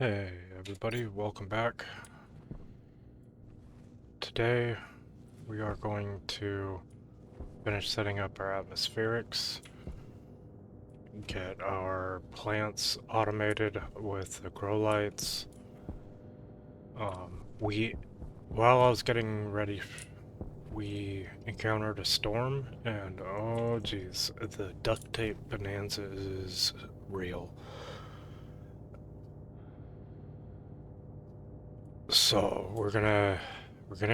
Hey everybody, welcome back. Today we are going to finish setting up our atmospherics, get our plants automated with the grow lights. While I was getting ready, we encountered a storm and oh geez, the duct tape bonanza is real. So we're gonna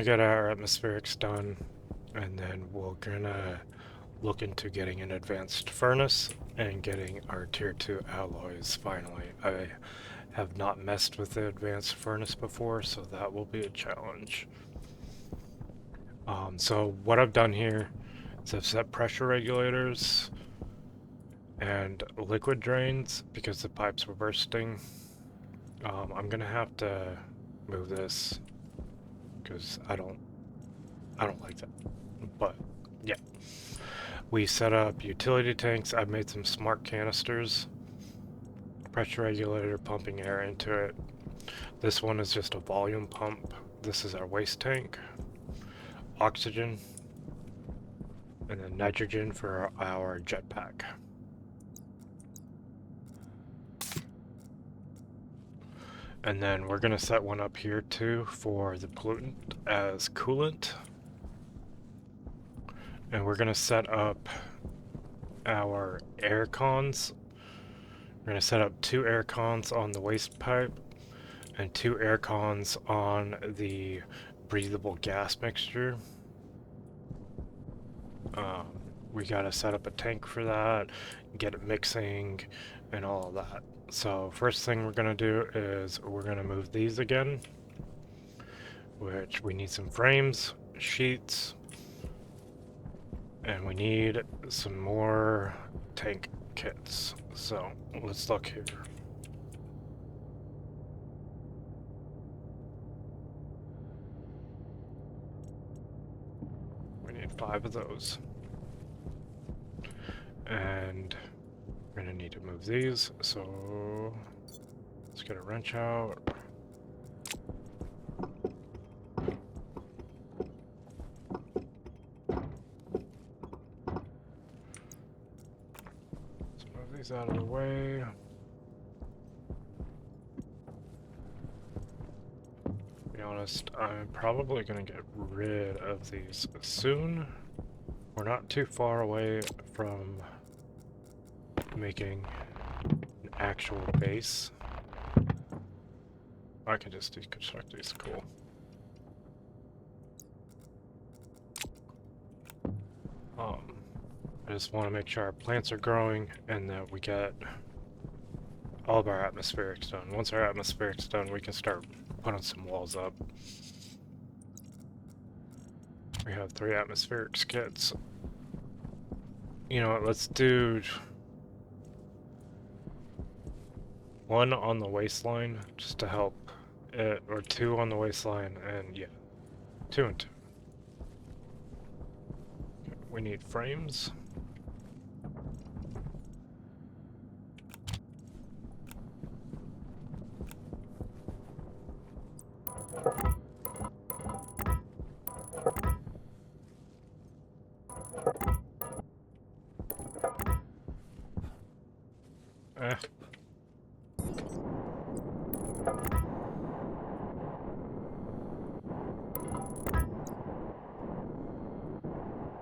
get our atmospherics done, and then we're gonna look into getting an advanced furnace and getting our tier 2 alloys finally. I have not messed with the advanced furnace before, so that will be a challenge. So what I've done here is I've set pressure regulators and liquid drains because the pipes were bursting. I'm gonna have to move this because I don't like that. But yeah, we set up utility tanks. I made some smart canisters, pressure regulator pumping air into it. This one is just a volume pump. This is our waste tank, oxygen, and then nitrogen for our jetpack. And then we're gonna set one up here too for the pollutant as coolant. And we're gonna set up our air cons. We're gonna set up 2 air cons on the waste pipe and 2 air cons on the breathable gas mixture. We gotta set up a tank for that, get it mixing, and all of that. So first thing we're gonna do is we're gonna move these again, which we need some frames, sheets, and we need some more tank kits. So let's look here. We need 5 of those. And we're gonna need to move these, so let's get a wrench out. Let's move these out of the way. To be honest, I'm probably gonna get rid of these soon. We're not too far away from making an actual base. I can just deconstruct these, cool. I just want to make sure our plants are growing and that we get all of our atmospherics done. Once our atmospherics done, we can start putting some walls up. We have 3 atmospherics kits. You know what, let's do 1 on the waistline just to help it, or 2 on the waistline, and yeah, 2 and 2. Okay, we need frames.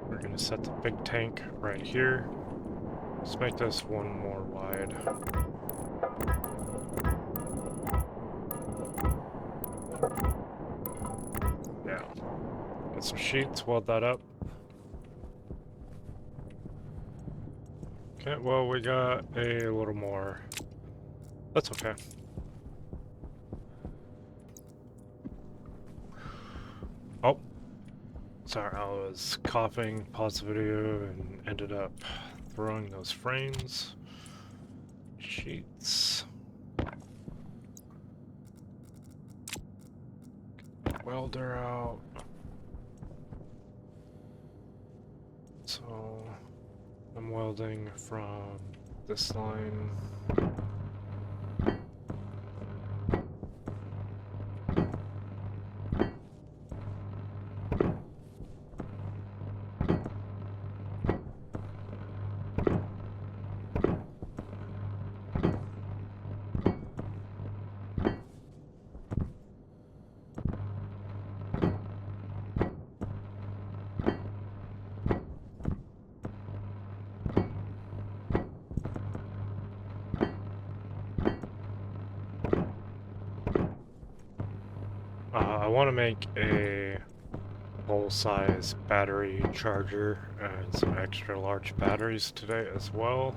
We're gonna set the big tank right here. Let's make this 1 more wide. Yeah. Get some sheets, weld that up. Okay, well, we got a little more. That's okay. Oh. Sorry, I was coughing, paused the video, and ended up throwing those frames. Sheets. Welder out. So I'm welding from this line I want to make a full-size battery charger and some extra large batteries today as well.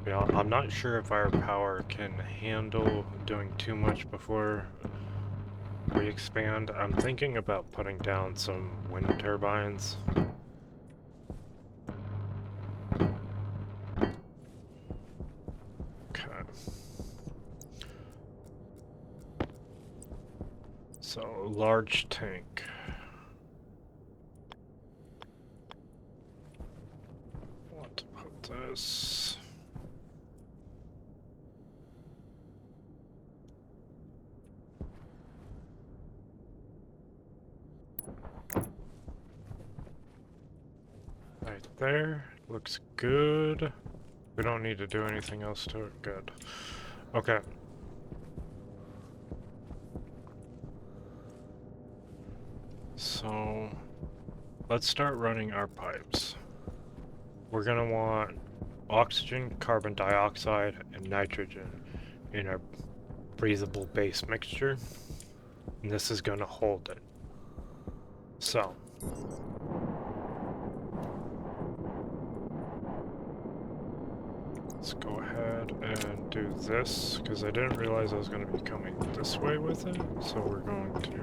Yeah, I'm not sure if our power can handle doing too much before we expand. I'm thinking about putting down some wind turbines. Okay. So, large tank. Want to put this... right there. Looks good. We don't need to do anything else to it. Good. Okay. So, let's start running our pipes. We're gonna want oxygen, carbon dioxide, and nitrogen in our breathable base mixture. And this is gonna hold it. So, let's go ahead and do this, because I didn't realize I was going to be coming this way with it, so we're going to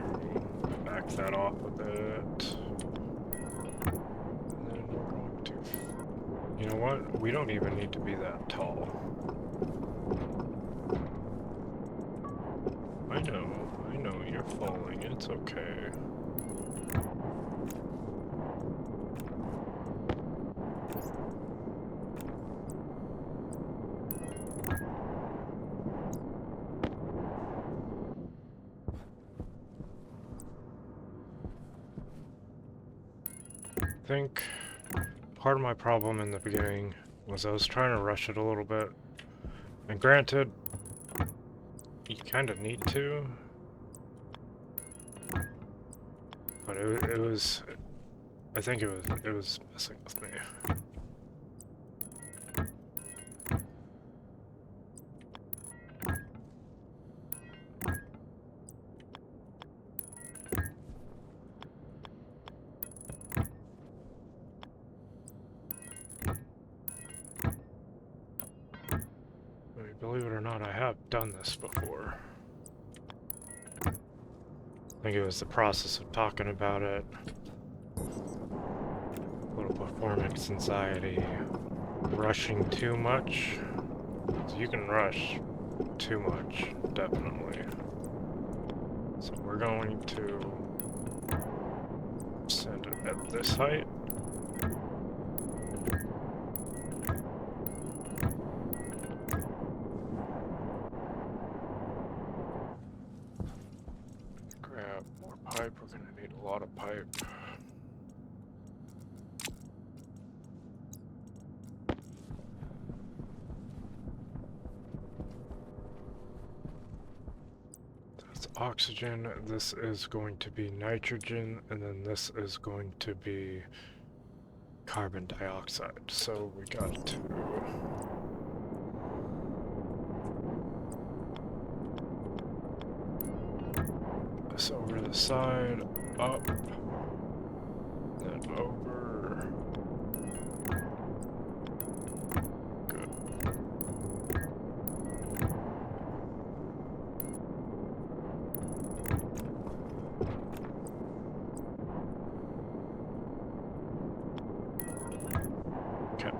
back that off a bit. And then we're going to... You know what? We don't even need to be that tall. I know you're falling, it's okay. I think part of my problem in the beginning was I was trying to rush it a little bit. And granted, you kind of need to. But it was... I think it was messing with me. Believe it or not, I have done this before. I think it was the process of talking about it. A little performance anxiety. Rushing too much. So you can rush too much, definitely. So we're going to send it at this height. Grab more pipe. We're going to need a lot of pipe. Oxygen, this is going to be nitrogen, and then this is going to be carbon dioxide. So we got to... this over the side, up, then over. Good.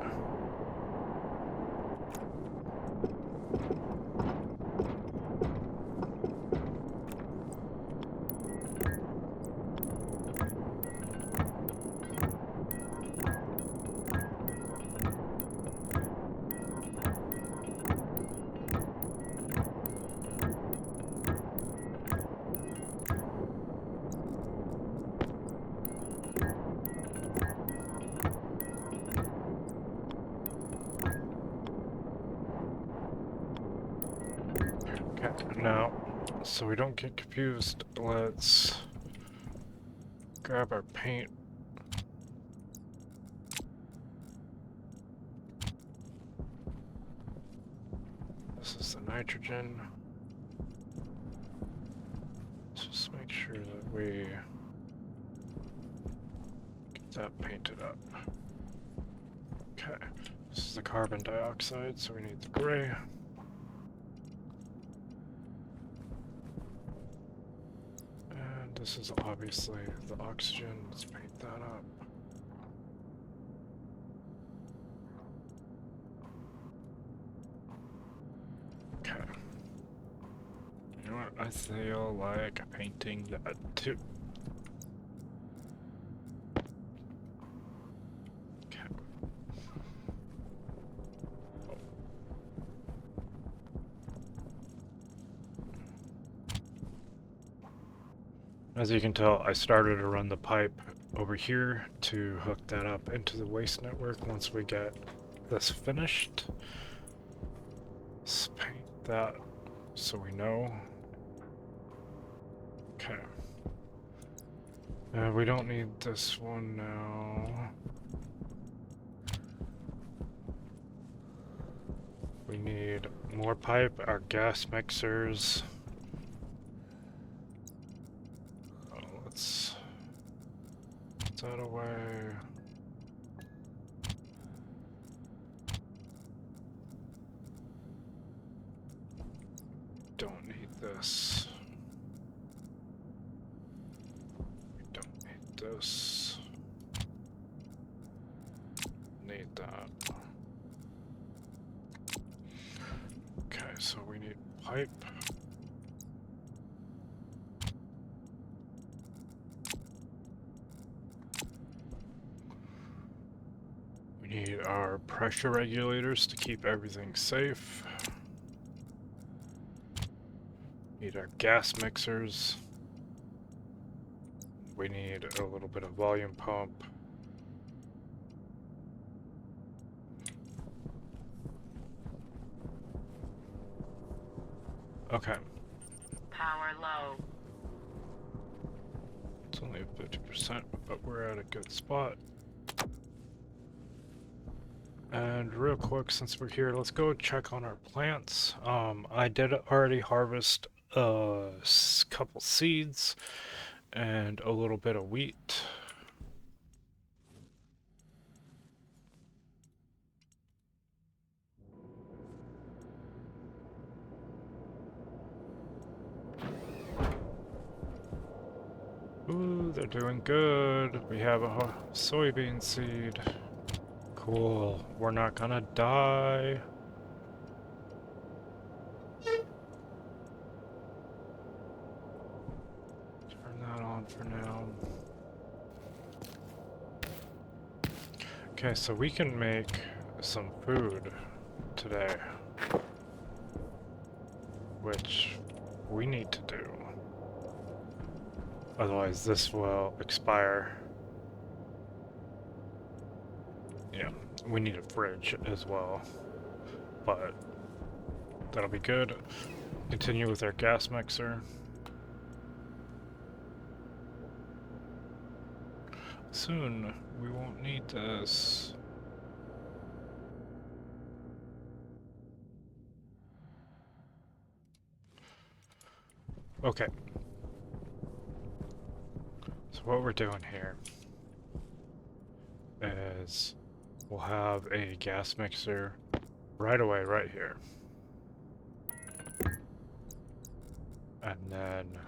Now, so we don't get confused, let's grab our paint. This is the nitrogen. Let's just make sure that we get that painted up. Okay, this is the carbon dioxide, so we need the gray. And this is obviously the oxygen. Let's paint that up. Okay. You know what? I feel like painting that too. Okay. As you can tell, I started to run the pipe over here to hook that up into the waste network once we get this finished. Let's paint that so we know. Okay. We don't need this one now. We need more pipe, our gas mixers. Oh, let's put that away. Don't need this. We don't need this. Need that. Okay, so we need pipe. We need our pressure regulators to keep everything safe. Need our gas mixers. We need a little bit of volume pump. Okay. Power low. It's only 50%, but we're at a good spot. And real quick, since we're here, let's go check on our plants. I did already harvest a couple seeds and a little bit of wheat. Ooh, they're doing good. We have a soybean seed. Cool. We're not gonna die. Turn that on for now. Okay, so we can make some food today, which we need to do. Otherwise this will expire. Yeah, we need a fridge as well, but that'll be good. Continue with our gas mixer. Soon, we won't need this. Okay. So what we're doing here is we'll have a gas mixer right away, right here. And then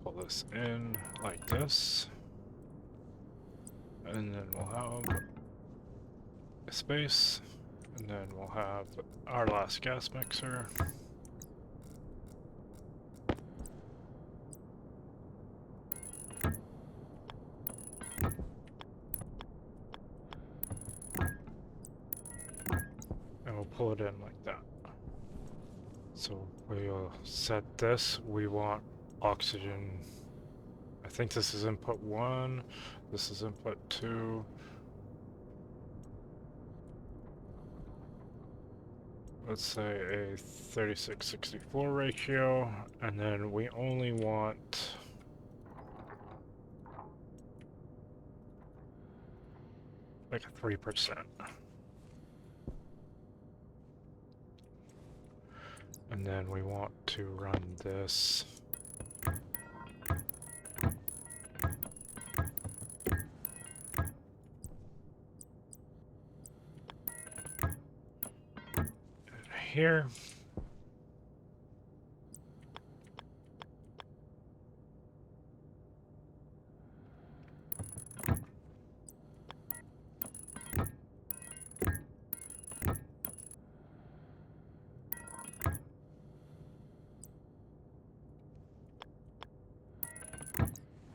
pull this in like this. And then we'll have a space. And then we'll have our last gas mixer. And we'll pull it in like that. So we'll set this. We want oxygen. I think this is input 1. This is input 2. Let's say a 36-64 ratio, and then we only want like a 3%. And then we want to run this. Here.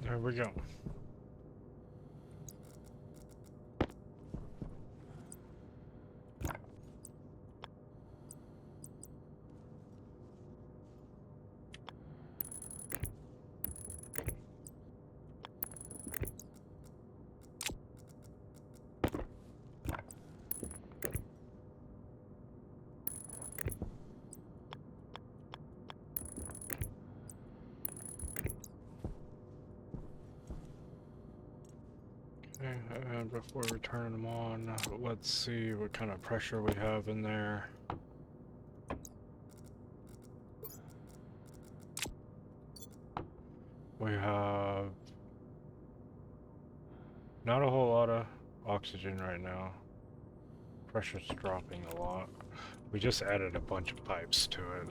There we go. And before we turn them on, let's see what kind of pressure we have in there. We have not a whole lot of oxygen right now. Pressure's dropping a lot. We just added a bunch of pipes to it.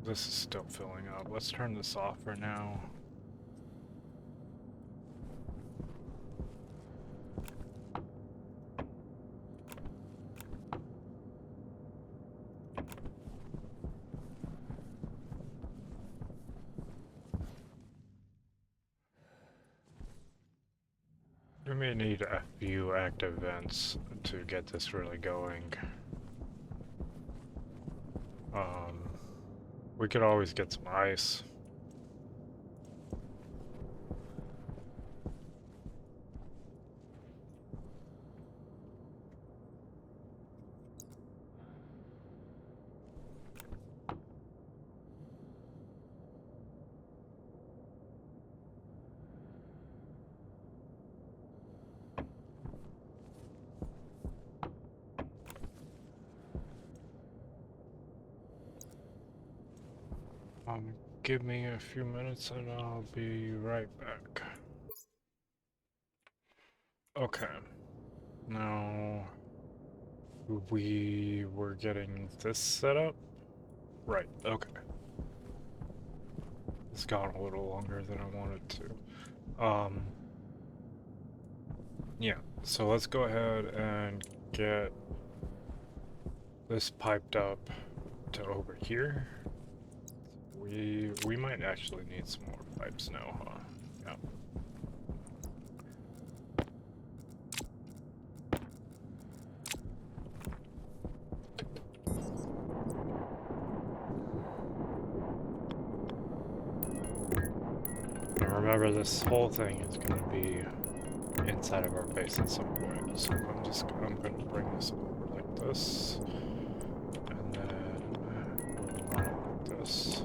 This is still filling up. Let's turn this off for now. We may need a few active vents to get this really going. We could always get some ice. Give me a few minutes and I'll be right back. Okay. Now we were getting this set up. Right, okay. It's gone a little longer than I wanted to. Yeah, so let's go ahead and get this piped up to over here. We might actually need some more pipes now, huh? Yeah. And remember, this whole thing is going to be inside of our base at some point. So I'm going to bring this over like this, and then we'll run it like this.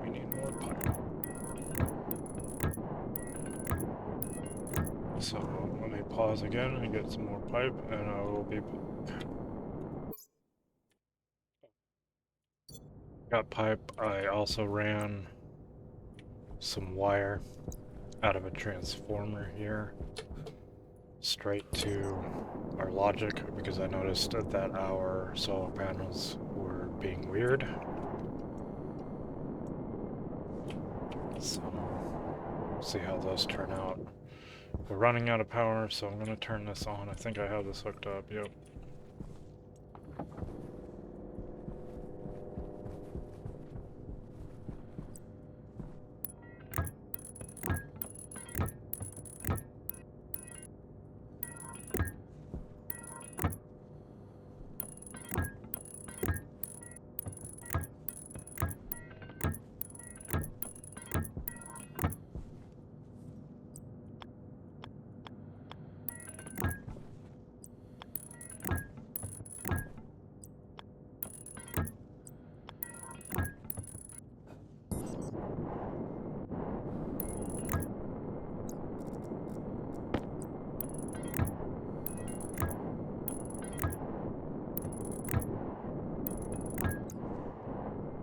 We need more pipe. So let me pause again and get some more pipe, and I will be back. Got pipe. I also ran some wire out of a transformer here straight to our logic, because I noticed that our solar panels were being weird. So see how those turn out. We're running out of power, so I'm going to turn this on. I think I have this hooked up. Yep.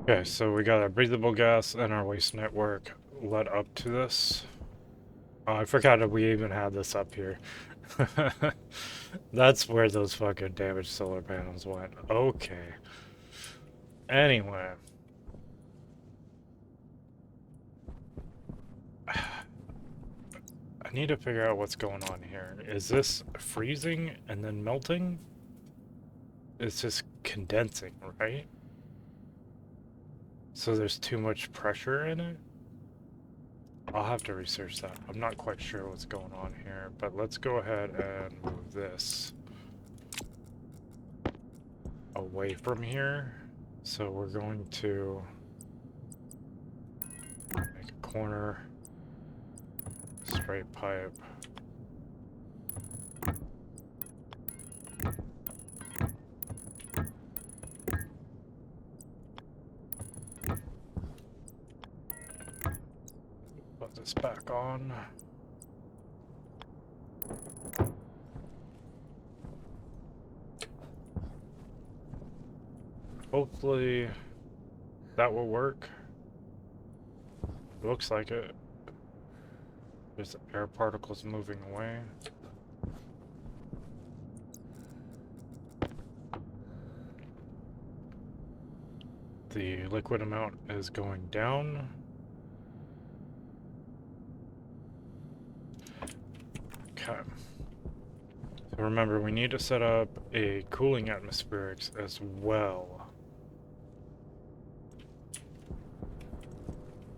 Okay, so we got our breathable gas and our waste network led up to this. Oh, I forgot that we even had this up here. That's where those fucking damaged solar panels went. Okay. Anyway. I need to figure out what's going on here. Is this freezing and then melting? It's just condensing, right? So there's too much pressure in it? I'll have to research that. I'm not quite sure what's going on here, but let's go ahead and move this away from here. So we're going to make a corner, straight pipe. Put this back on. Hopefully that will work. Looks like it. There's air particles moving away. The liquid amount is going down. Okay. So remember, we need to set up a cooling atmospherics as well.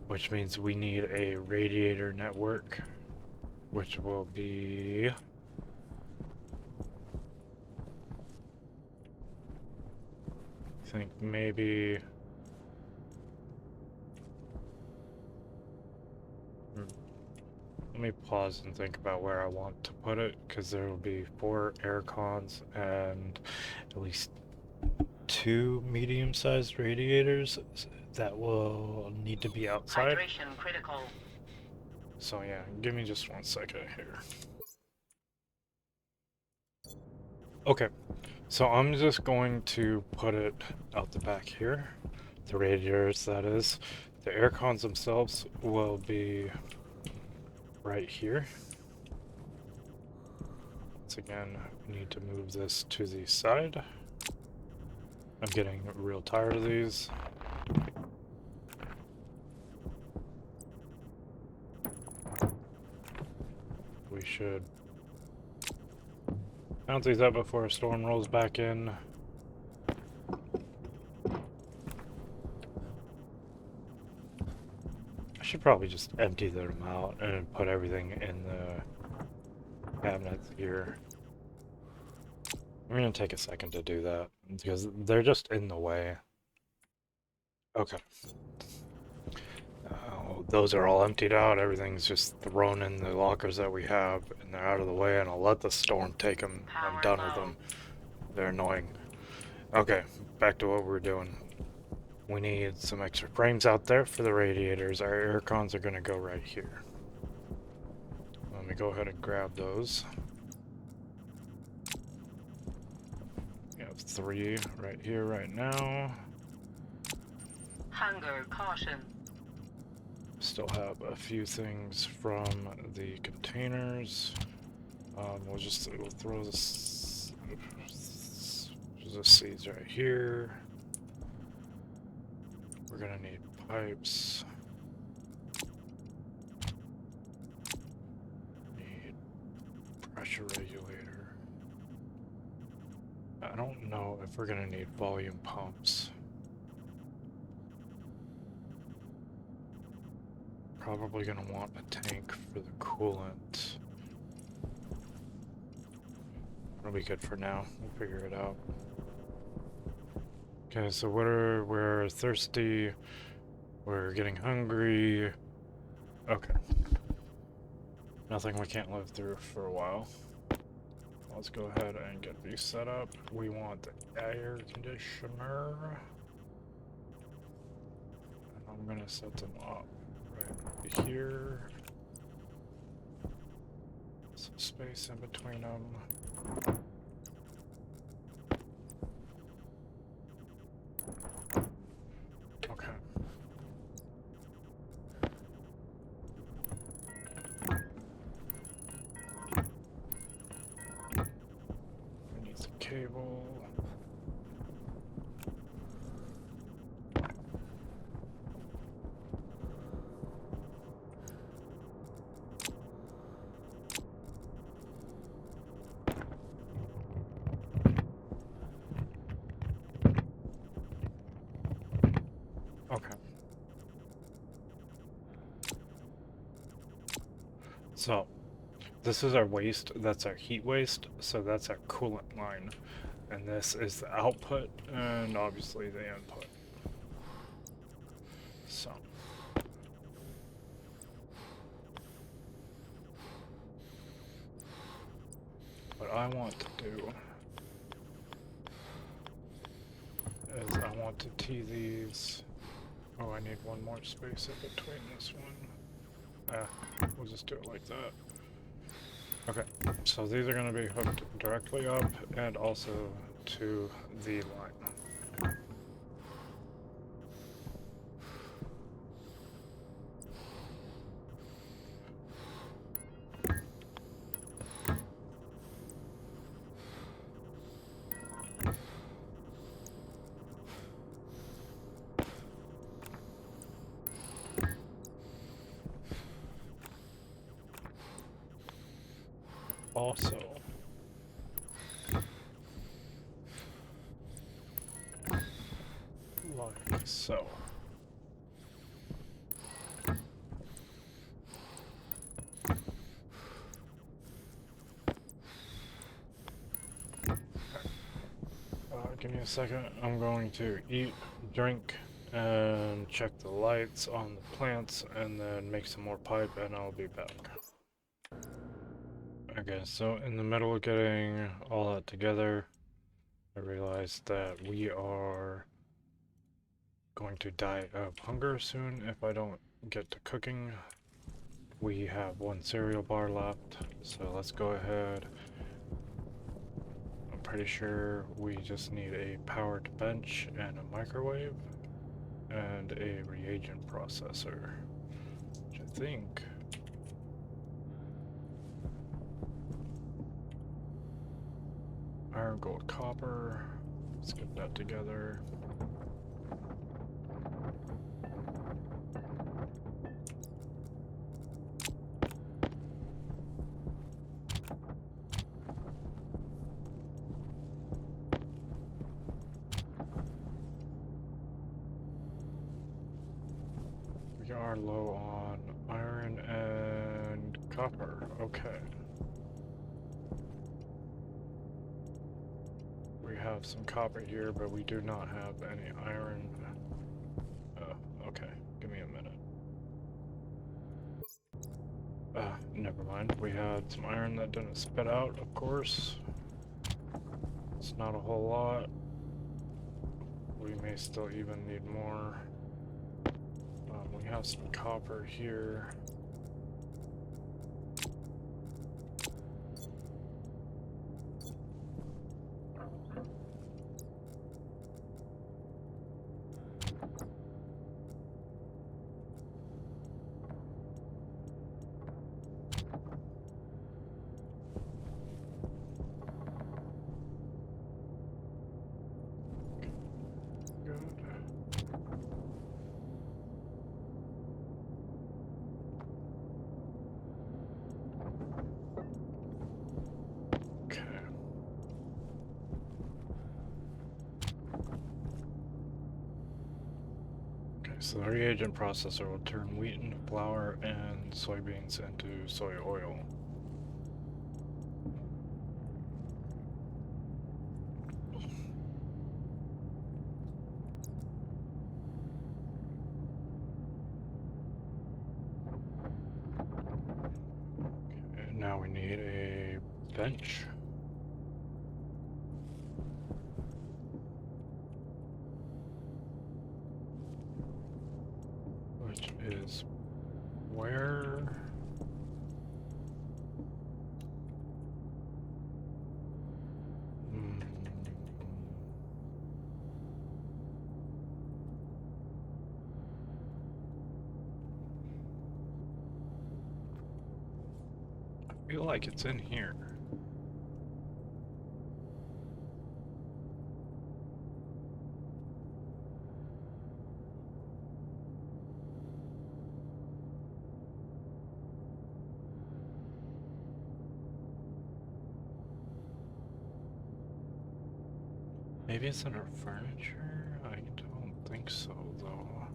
Which means we need a radiator network, which will be... I think maybe... Let me pause and think about where I want to put it, because there will be 4 air cons and at least 2 medium-sized radiators that will need to be outside. Hydration critical. So yeah, give me just 1 second here. Okay, so I'm just going to put it out the back here. The radiators, that is. The air cons themselves will be right here. Once again, we need to move this to the side. I'm getting real tired of these. We should mount these up before a storm rolls back in. I should probably just empty them out and put everything in the cabinets here. I'm gonna take a second to do that because they're just in the way. Okay. Those are all emptied out. Everything's just thrown in the lockers that we have, and they're out of the way, and I'll let the storm take them. I'm done with them. They're annoying. Okay, back to what we're doing. We need some extra frames out there for the radiators. Our air cons are going to go right here. Let me go ahead and grab those. We have 3 right here right now. Hunger caution. Still have a few things from the containers. We'll throw this. The seeds right here. We're gonna need pipes. Need pressure regulator. I don't know if we're gonna need volume pumps. Probably gonna want a tank for the coolant. That'll be good for now. We'll figure it out. Okay, so we're thirsty. We're getting hungry. Okay. Nothing we can't live through for a while. Let's go ahead and get these set up. We want the air conditioner. And I'm gonna set them up right here. Some space in between them. Okay. cable. Okay. So, this is our waste, that's our heat waste, so that's our coolant line. And this is the output, and obviously the input. So. What I want to do is I want to tee these. Oh, I need one more space in between this one. We'll just do it like that. Okay, so these are going to be hooked directly up and also to the line. Also, like so. Give me a second. I'm going to eat, drink, and check the lights on the plants, and then make some more pipe, and I'll be back. Okay, so in the middle of getting all that together, I realized that we are going to die of hunger soon if I don't get to cooking. We have one cereal bar left, so let's go ahead. I'm pretty sure we just need a powered bench and a microwave and a reagent processor, which I think iron, gold, copper. Let's get that together. We are low on iron and copper. Okay. We have some copper here, but we do not have any iron. Okay. Give me a minute. Never mind. We had some iron that didn't spit out, of course. It's not a whole lot. We may still even need more. We have some copper here. So the reagent processor will turn wheat into flour and soybeans into soy oil. And now we need a bench. Which is where? I feel like it's in here. Maybe it's under furniture? I don't think so, though.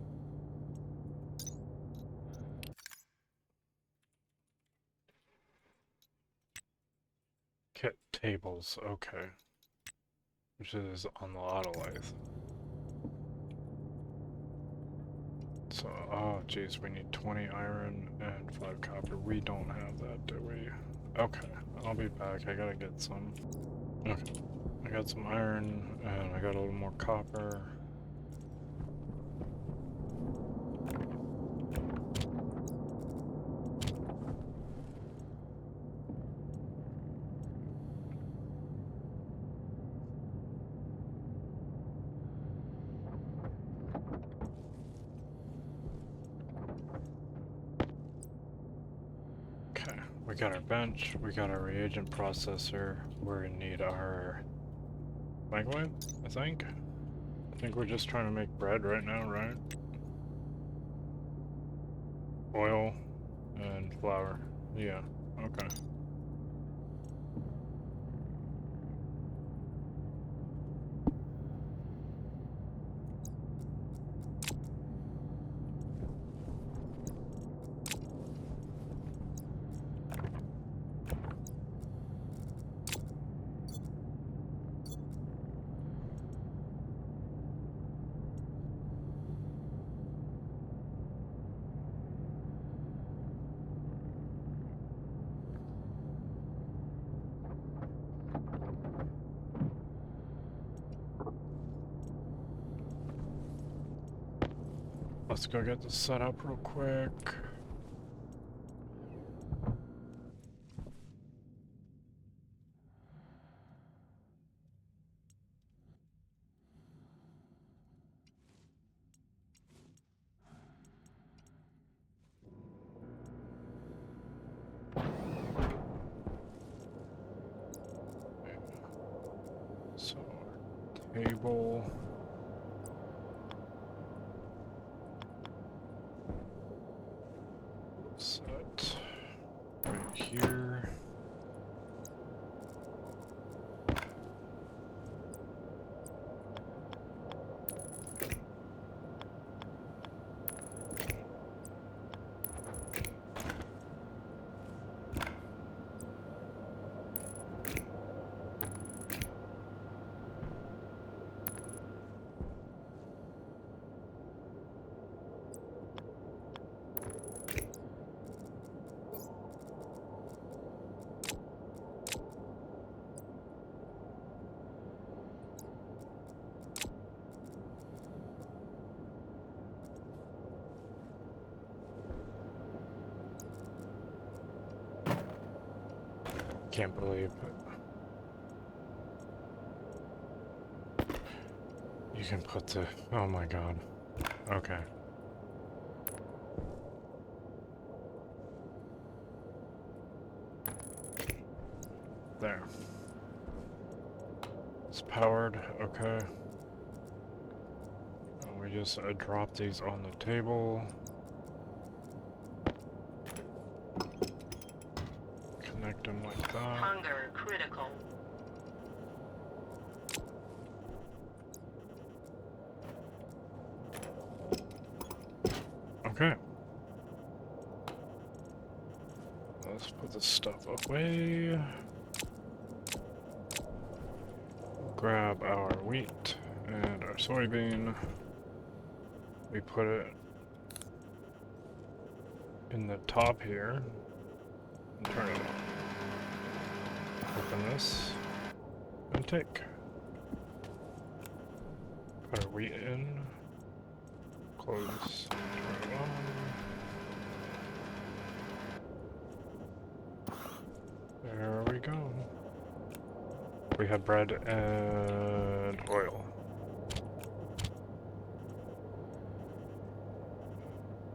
Kit tables, okay. Which is on the auto lathe. So, oh geez, we need 20 iron and 5 copper. We don't have that, do we? Okay, I'll be back. I gotta get some. Okay, I got some iron and I got a little more copper. Okay, we got our bench, we got our reagent processor. We're gonna need our microwave, I think. I think we're just trying to make bread right now, right? Oil and flour. Yeah, okay. Let's go get this set up real quick. So, table. Set right here. Can't believe it. You can put the... Oh my god. Okay. There. It's powered, okay. And we just drop these on the table. Connect them like that. Hunger critical. Okay. Let's put this stuff away. Grab our wheat and our soybean. We put it in the top here. And turn it on. Open this and take. Put our wheat in. Close. Turn it on. There we go. We have bread and oil.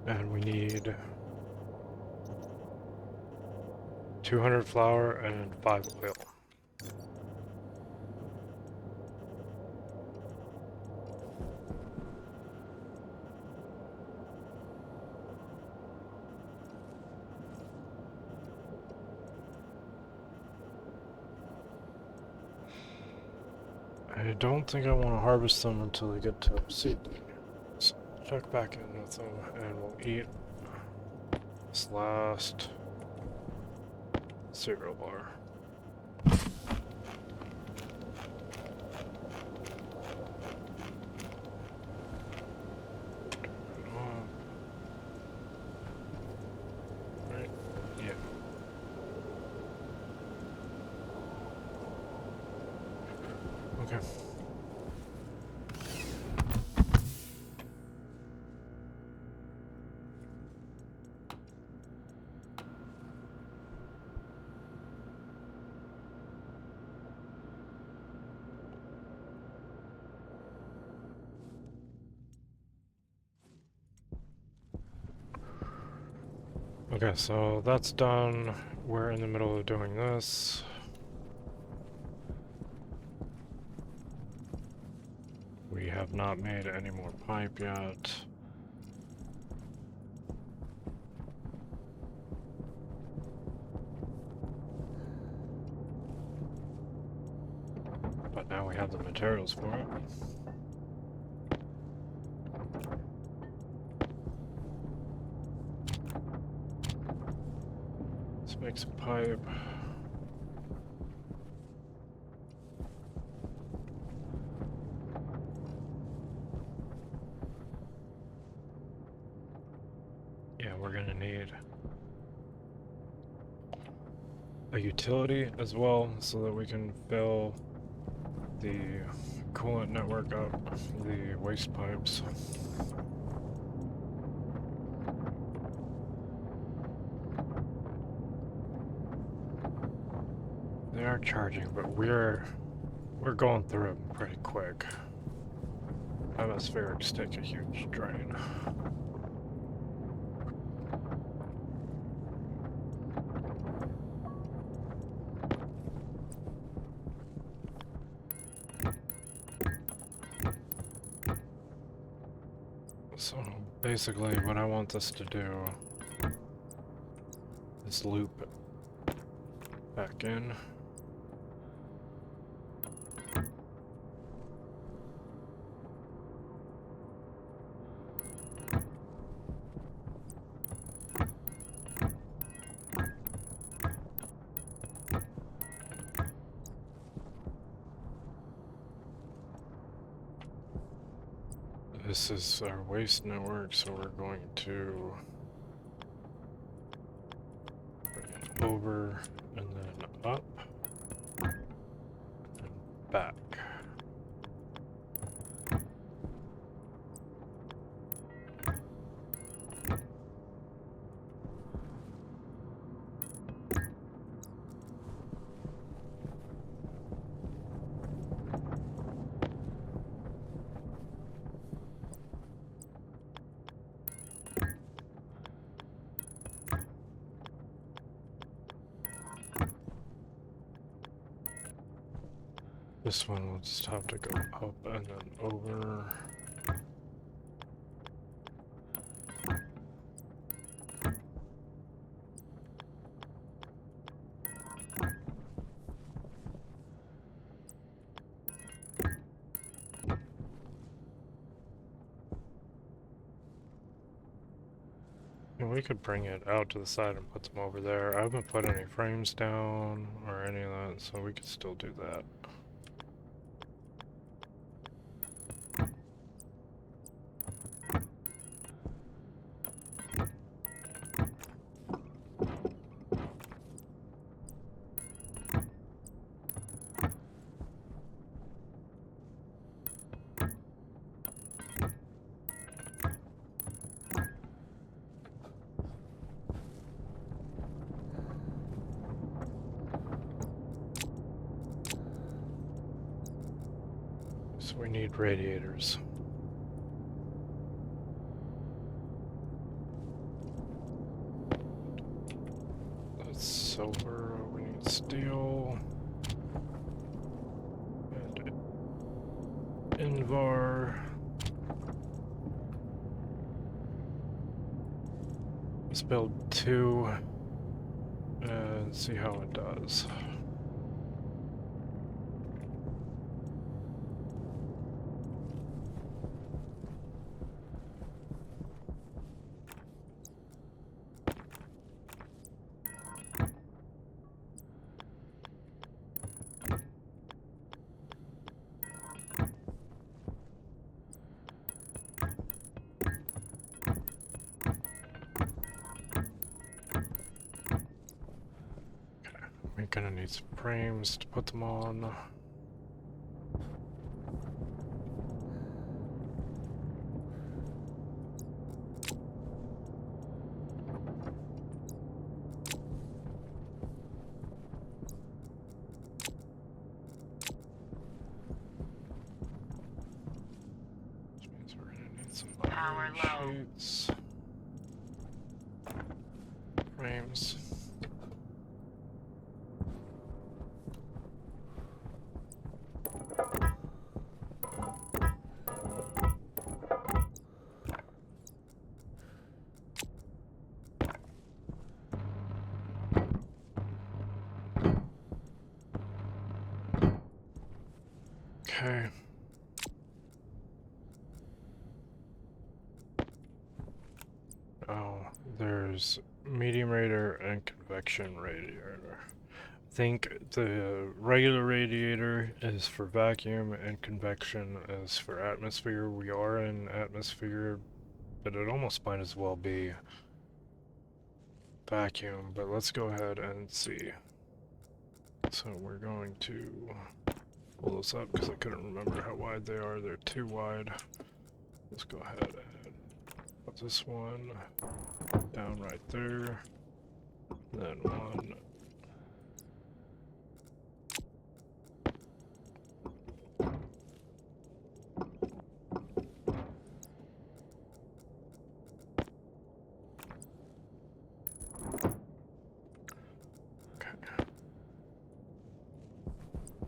And we need 200 flour and 5 oil. I don't think I want to harvest them until they get to seed. So check back in with them and we'll eat this last cereal bar. Right? Yeah. Okay. Okay, so that's done. We're in the middle of doing this. We have not made any more pipe yet. But now we have the materials for it. Let's make some pipe. Yeah, we're gonna need a utility as well so that we can fill the coolant network up, the waste pipes. They are charging, but we're going through them pretty quick. Atmospherics take a huge drain. So basically what I want this to do is loop back in. This is our waste network, so we're going to bring it over and then up and back. This one will just have to go up and then over. And we could bring it out to the side and put them over there. I haven't put any frames down or any of that, so we could still do that. So we need radiators. That's silver, we need steel. And Invar. Let's build 2 and see how it does. We're gonna need some frames to put them on. Which means we're gonna need some Power low. sheets. Frames. Okay. Oh, there's medium radiator and convection radiator. I think the regular radiator is for vacuum and convection is for atmosphere. We are in atmosphere, but it almost might as well be vacuum, but let's go ahead and see. So we're going to pull this up because I couldn't remember how wide they are. They're too wide. Let's go ahead and put this one down right there. Then one.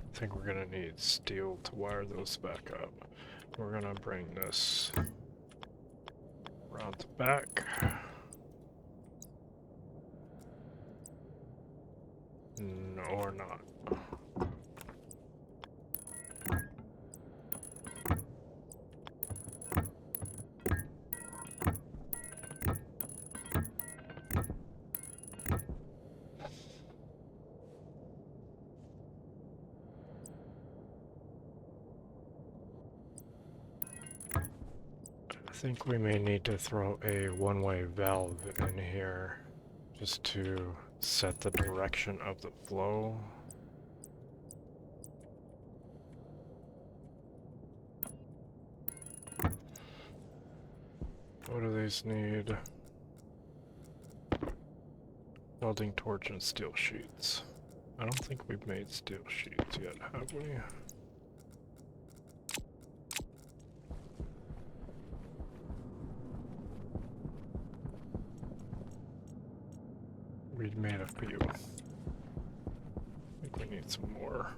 I think we're gonna need steel to wire those back up. We're gonna bring this around the back. No, or not. I think we may need to throw a one-way valve in here just to set the direction of the flow. What do these need? Welding torch and steel sheets. I don't think we've made steel sheets yet, have we? We made a few. I think we need some more.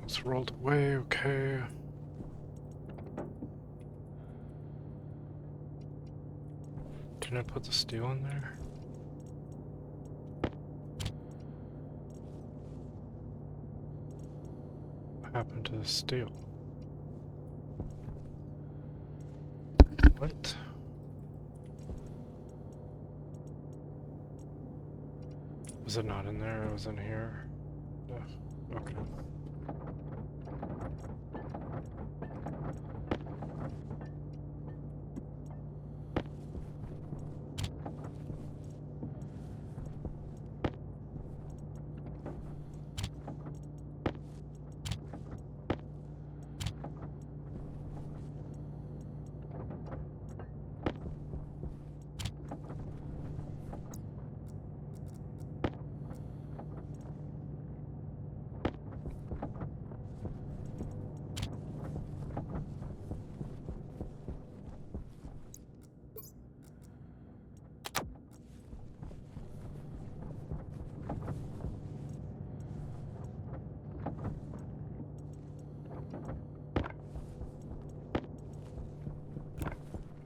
It's rolled away, okay. Can I put the steel in there? What happened to the steel? What? Was it not in there? It was in here? Yeah. Okay.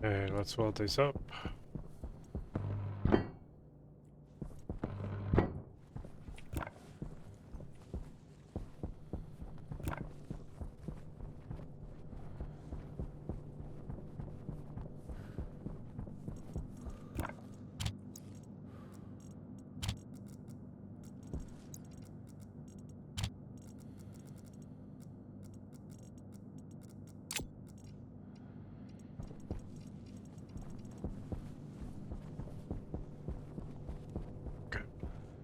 Okay, let's weld these up.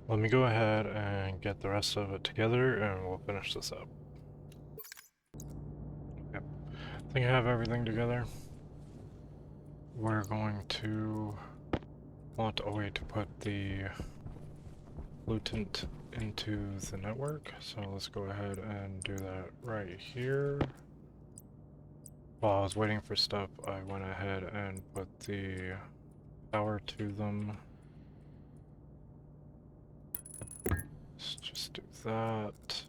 Let me go ahead and get the rest of it together and we'll finish this up. Yep. I think I have everything together. We're going to want a way to put the pollutant into the network, so let's go ahead and do that right here. While I was waiting for stuff, I went ahead and put the power to them. Let's just do that.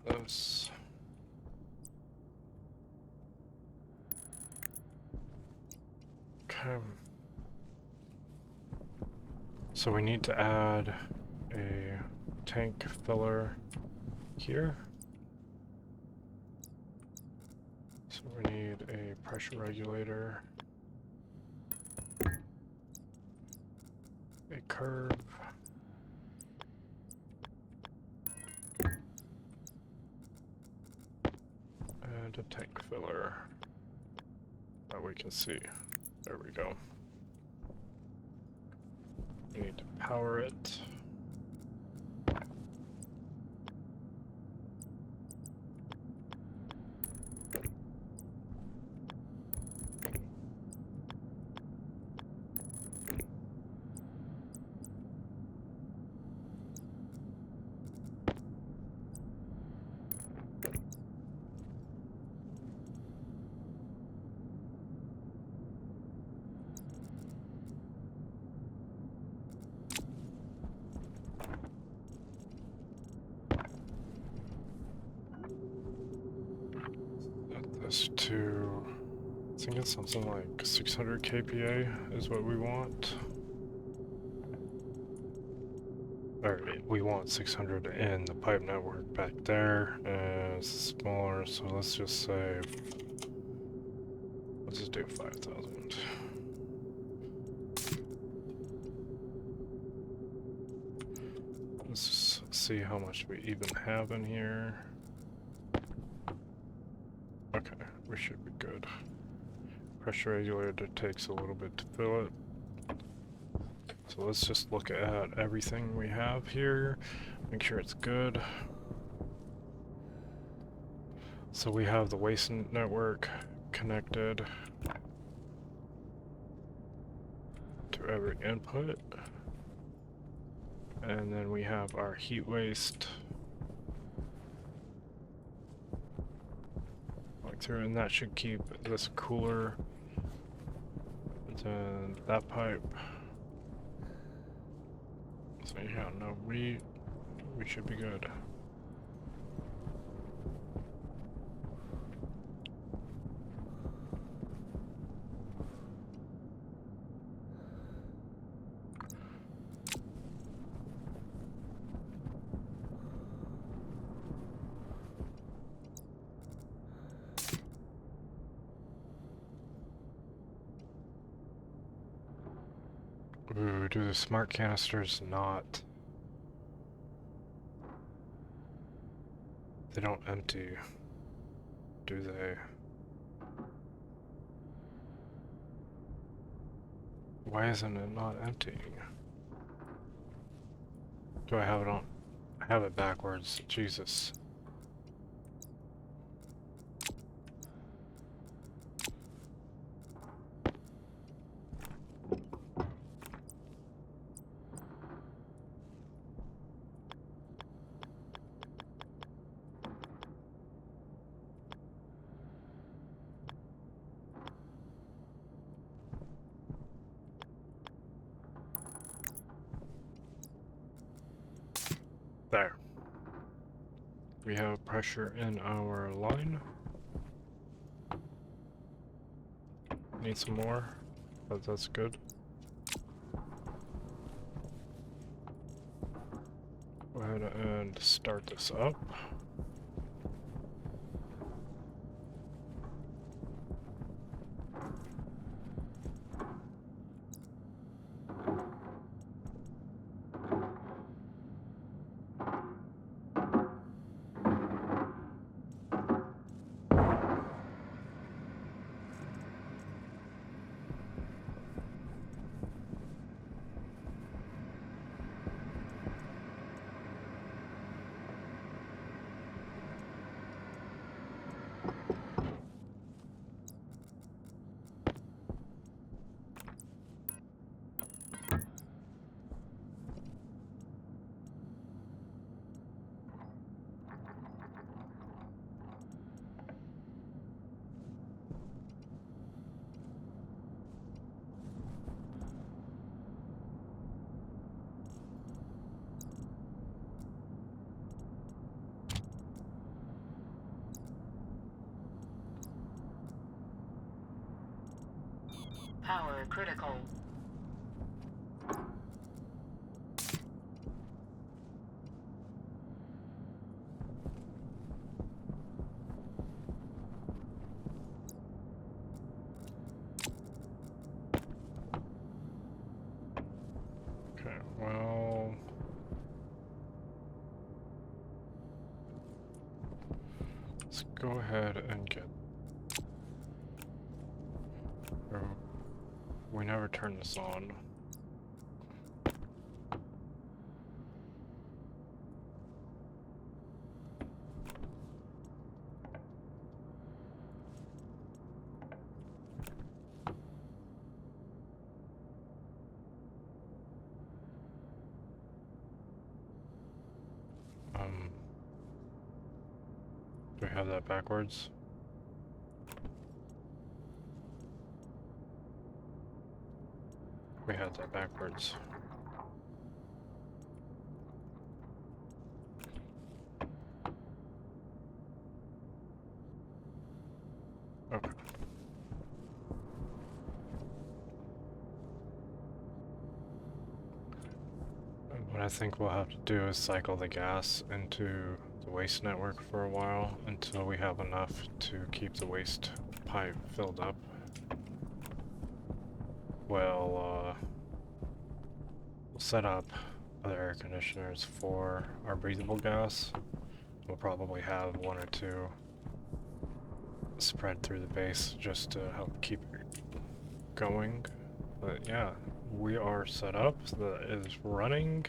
This. Okay. So we need to add a tank filler here. So we need a pressure regulator, a curve, and a tank filler that we can see. There we go. We need to power it. Set this to, I think it's something like 600 kPa is what we want. Or we want 600 in the pipe network back there, and it's smaller, so let's just say, let's just do 5,000. Let's see how much we even have in here. Okay, we should be good. Pressure regulator takes a little bit to fill it. So let's just look at everything we have here, make sure it's good. So we have the waste network connected to every input. And then we have our heat waste going through, and that should keep this cooler than that pipe. So yeah, no, we should be good. Ooh, do the smart canisters not... They don't empty, do they? Why isn't it not emptying? Do I have it on? I have it backwards, Jesus. There. We have pressure in our line. Need some more, but that's good. Go ahead and start this up. Power critical. Okay, well... let's go ahead and get... oh, we never turn this on. Do we have that backwards? We had that backwards. Okay. And what I think we'll have to do is cycle the gas into the waste network for a while until we have enough to keep the waste pipe filled up. Well, we'll set up other air conditioners for our breathable gas. We'll probably have one or two spread through the base just to help keep it going. But yeah, we are set up. That is running.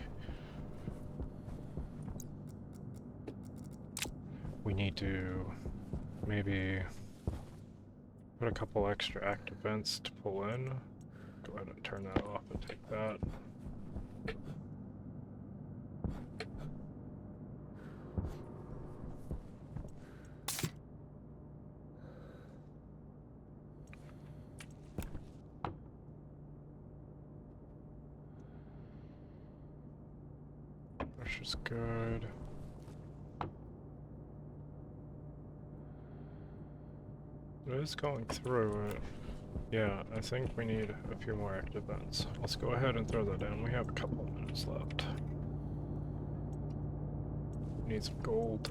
We need to maybe put a couple extra active vents to pull in. Go ahead and turn that off and take that. Which is good. It is going through it. Yeah, I think we need a few more active vents. Let's go ahead and throw that in. We have a couple of minutes left. Need some gold.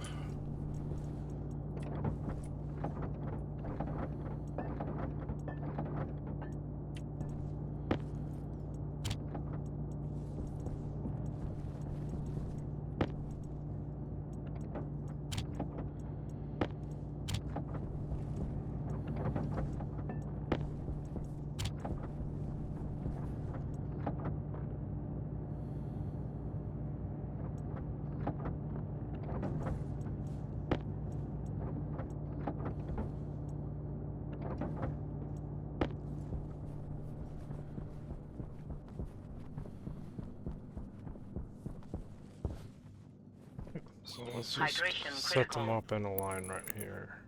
So let's just Hydration set them critical. up in a line right here.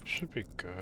Should be good.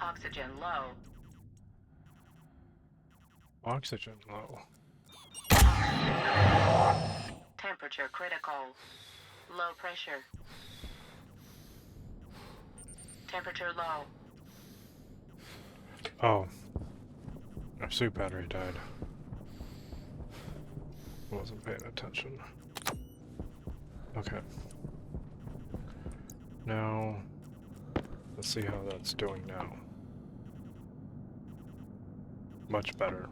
Oxygen low. Oxygen low. Temperature critical. Low pressure. Temperature low. Oh. Our soup battery died. Wasn't paying attention. Okay. Now, let's see how that's doing now. Much better.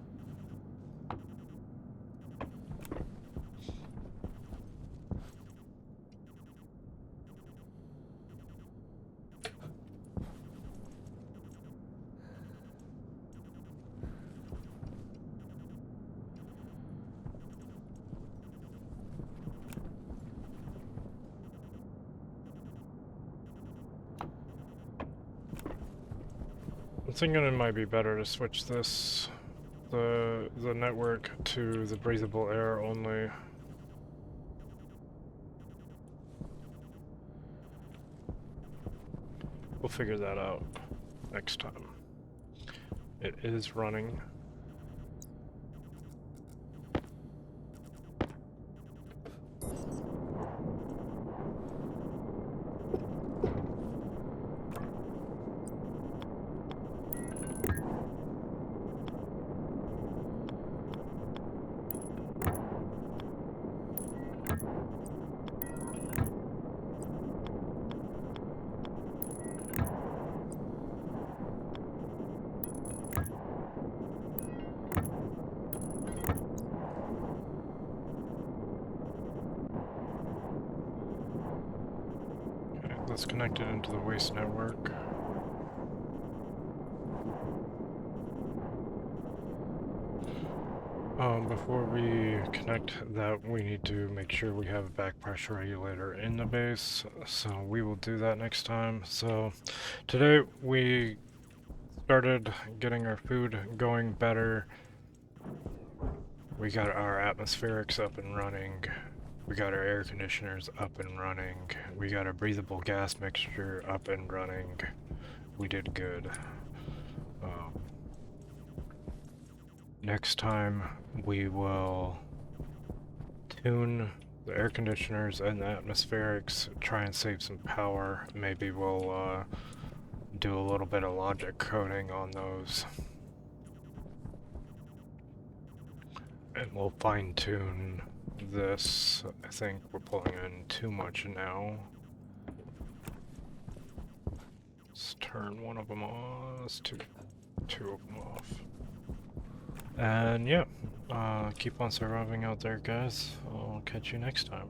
I'm thinking it might be better to switch this, the network to the breathable air only. We'll figure that out next time. It is running. Let's connect it into the waste network. Before we connect that, we need to make sure we have a back pressure regulator in the base, so we will do that next time. So today we started getting our food going better. We got our atmospherics up and running. We got our air conditioners up and running. We got our breathable gas mixture up and running. We did good. Next time we will tune the air conditioners and the atmospherics, try and save some power. Maybe we'll do a little bit of logic coding on those. And we'll fine tune this. I think we're pulling in too much now. Let's turn one of them off. Let's two of them off. And yeah, keep on surviving out there, guys. I'll catch you next time.